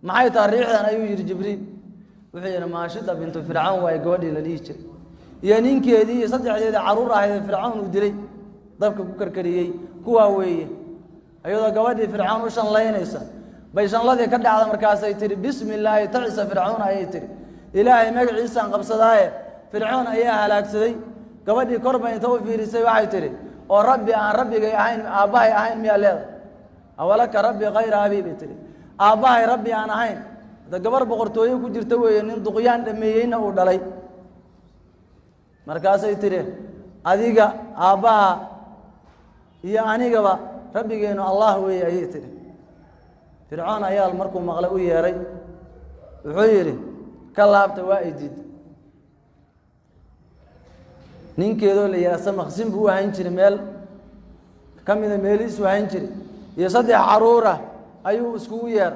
maxay taariikhdan ayuu yiri jibriil wuxuu yiri maashida bintu fircawn way gabadhii la dhihi jiray iyo ninkeedii saddexdeeda caruur ahayd fircawn uu dilay dabka ku karkariyay kuwa weeye ayadoo gabadhii fircawn u shanlaynaysa bay shanladii ka dhacda markaas ay tiri bismillaahi ta'isa fircawn ay tiri ilaahay magaciisa aan qabsadaaye fircawn ayaa halaagsaday gabadhii korba inta u fiirisay waxay tiri oo rabbi aan rabbigay ahayn aabahay ahayn miya leedahay awalaka rabbi ghayra habibi tiri aabahay rabbi aan ahayn gabar boqortooyo ku jirta weeye nin duqyaan dhameeyayna uu dhalay markaas ay tiri adiga aabaha iyo anigaba rabbigeenu allah weeye ay tiri fircawn ayaa markuu maqlay u yeeray wuxuu yiri ka laabta waa idid ninkeedo la yeesay maqsin buu ahaan jiray meel kamida meeliis u ahaan jiray iyo saddex caruura ayuu isku yeeray